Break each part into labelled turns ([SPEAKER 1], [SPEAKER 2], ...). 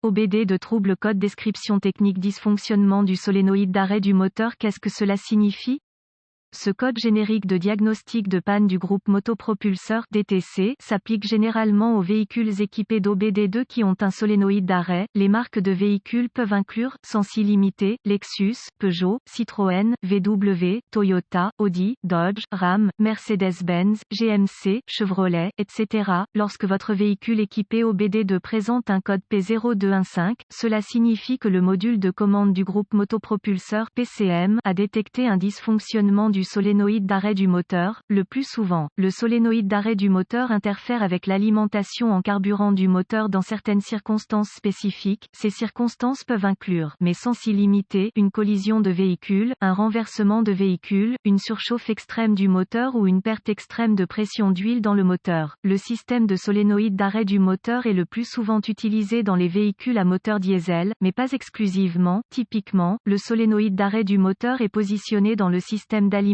[SPEAKER 1] OBD de trouble code description technique dysfonctionnement du solénoïde d'arrêt du moteur. Qu'est-ce que cela signifie? Ce code générique de diagnostic de panne du groupe motopropulseur DTC s'applique généralement aux véhicules équipés d'OBD2 qui ont un solénoïde d'arrêt. Les marques de véhicules peuvent inclure Sensi Limited, Lexus, Peugeot, Citroën, VW, Toyota, Audi, Dodge, Ram, Mercedes-Benz, GMC, Chevrolet, etc. Lorsque votre véhicule équipé OBD2 présente un code P0215, cela signifie que le module de commande du groupe motopropulseur PCM a détecté un dysfonctionnement du solénoïde d'arrêt du moteur. Le plus souvent, le solénoïde d'arrêt du moteur interfère avec l'alimentation en carburant du moteur dans certaines circonstances spécifiques. Ces circonstances peuvent inclure, mais sans s'y limiter, une collision de véhicule, un renversement de véhicule, une surchauffe extrême du moteur ou une perte extrême de pression d'huile dans le moteur. Le système de solénoïde d'arrêt du moteur est le plus souvent utilisé dans les véhicules à moteur diesel, mais pas exclusivement. Typiquement, le solénoïde d'arrêt du moteur est positionné dans le système d'alimentation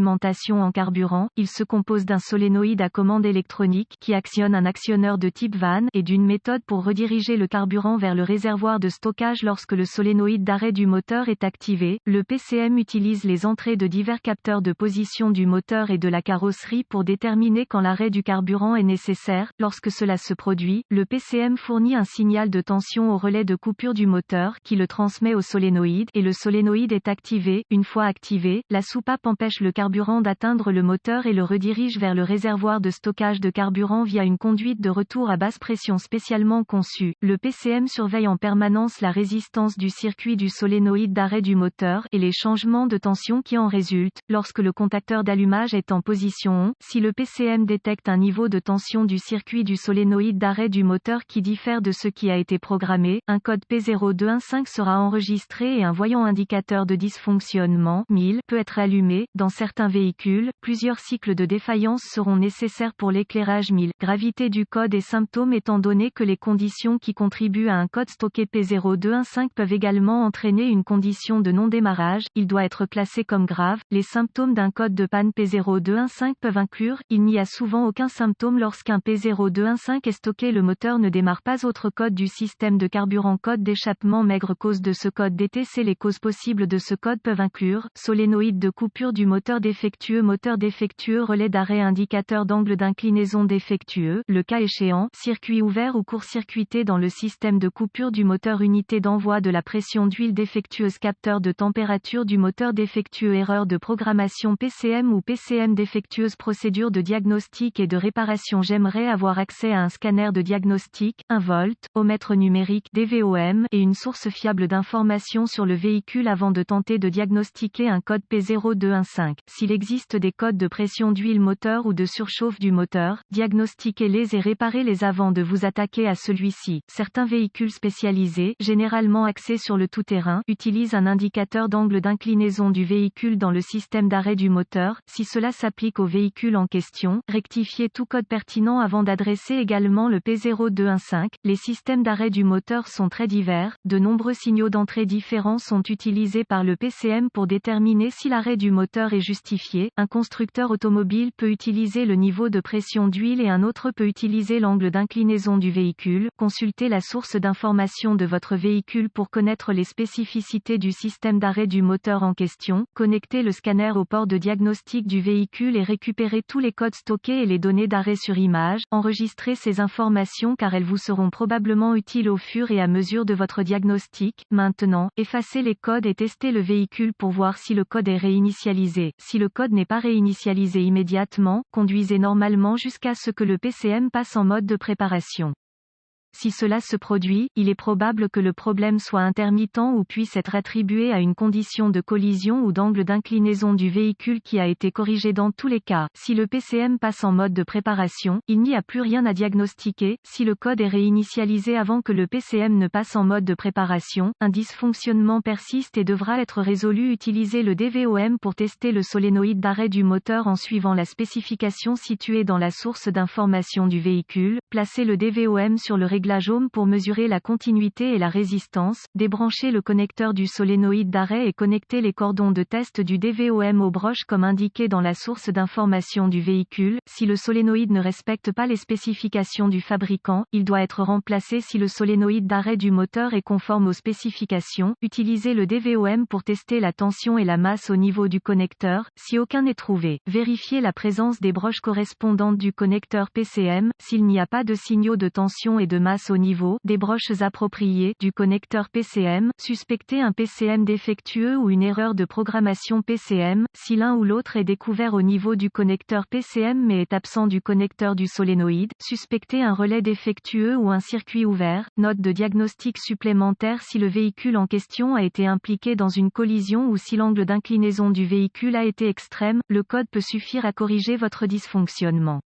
[SPEAKER 1] en carburant. Il se compose d'un solénoïde à commande électronique qui actionne un actionneur de type vanne et d'une méthode pour rediriger le carburant vers le réservoir de stockage lorsque le solénoïde d'arrêt du moteur est activé. Le PCM utilise les entrées de divers capteurs de position du moteur et de la carrosserie pour déterminer quand l'arrêt du carburant est nécessaire. Lorsque cela se produit, le PCM fournit un signal de tension au relais de coupure du moteur qui le transmet au solénoïde et le solénoïde est activé. Une fois activé, la soupape empêche le carburant d'atteindre le moteur et le redirige vers le réservoir de stockage de carburant via une conduite de retour à basse pression spécialement conçue. Le PCM surveille en permanence la résistance du circuit du solénoïde d'arrêt du moteur et les changements de tension qui en résultent. Lorsque le contacteur d'allumage est en position on, si le PCM détecte un niveau de tension du circuit du solénoïde d'arrêt du moteur qui diffère de ce qui a été programmé, un code P0215 sera enregistré et un voyant indicateur de dysfonctionnement 1000 peut être allumé. Dans certains véhicules, plusieurs cycles de défaillance seront nécessaires pour l'éclairage 1000. Gravité du code et symptômes étant donné que les conditions qui contribuent à un code stocké P0215 peuvent également entraîner une condition de non-démarrage, il doit être classé comme grave. Les symptômes d'un code de panne P0215 peuvent inclure, il n'y a souvent aucun symptôme lorsqu'un P0215 est stocké, le moteur ne démarre pas. Autre code du système de carburant, code d'échappement maigre, cause de ce code DTC. Les causes possibles de ce code peuvent inclure, solénoïde de coupure du moteur défectueux, relais d'arrêt, indicateur d'angle d'inclinaison défectueux, le cas échéant, circuit ouvert ou court-circuité dans le système de coupure du moteur, unité d'envoi de la pression d'huile défectueuse, capteur de température du moteur défectueux, erreur de programmation PCM ou PCM défectueuse, procédure de diagnostic et de réparation. J'aimerais avoir accès à un scanner de diagnostic, 1 volt, ohmètre numérique DVOM et une source fiable d'informations sur le véhicule avant de tenter de diagnostiquer un code P0215. S'il existe des codes de pression d'huile moteur ou de surchauffe du moteur, diagnostiquez-les et réparez-les avant de vous attaquer à celui-ci. Certains véhicules spécialisés, généralement axés sur le tout-terrain, utilisent un indicateur d'angle d'inclinaison du véhicule dans le système d'arrêt du moteur. Si cela s'applique au véhicule en question, rectifiez tout code pertinent avant d'adresser également le P0215. Les systèmes d'arrêt du moteur sont très divers, de nombreux signaux d'entrée différents sont utilisés par le PCM pour déterminer si l'arrêt du moteur est justifié. Un constructeur automobile peut utiliser le niveau de pression d'huile et un autre peut utiliser l'angle d'inclinaison du véhicule. Consultez la source d'information de votre véhicule pour connaître les spécificités du système d'arrêt du moteur en question. Connectez le scanner au port de diagnostic du véhicule et récupérez tous les codes stockés et les données d'arrêt sur image. Enregistrez ces informations car elles vous seront probablement utiles au fur et à mesure de votre diagnostic. Maintenant, effacez les codes et testez le véhicule pour voir si le code est réinitialisé. Si le code n'est pas réinitialisé immédiatement, conduisez normalement jusqu'à ce que le PCM passe en mode de préparation. Si cela se produit, il est probable que le problème soit intermittent ou puisse être attribué à une condition de collision ou d'angle d'inclinaison du véhicule qui a été corrigé. Dans tous les cas, si le PCM passe en mode de préparation, il n'y a plus rien à diagnostiquer. Si le code est réinitialisé avant que le PCM ne passe en mode de préparation, un dysfonctionnement persiste et devra être résolu. Utilisez le DVOM pour tester le solénoïde d'arrêt du moteur en suivant la spécification située dans la source d'information du véhicule. Placez le DVOM sur le régulateur réglage ohm pour mesurer la continuité et la résistance, débranchez le connecteur du solénoïde d'arrêt et connectez les cordons de test du DVOM aux broches comme indiqué dans la source d'information du véhicule. Si le solénoïde ne respecte pas les spécifications du fabricant, il doit être remplacé si le solénoïde d'arrêt du moteur est conforme aux spécifications. Utilisez le DVOM pour tester la tension et la masse au niveau du connecteur. Si aucun n'est trouvé, vérifiez la présence des broches correspondantes du connecteur PCM. S'il n'y a pas de signaux de tension et de masse au niveau des broches appropriées du connecteur PCM, suspectez un PCM défectueux ou une erreur de programmation PCM. Si l'un ou l'autre est découvert au niveau du connecteur PCM mais est absent du connecteur du solénoïde, suspectez un relais défectueux ou un circuit ouvert. Note de diagnostic supplémentaire: si le véhicule en question a été impliqué dans une collision ou si l'angle d'inclinaison du véhicule a été extrême, le code peut suffire à corriger votre dysfonctionnement.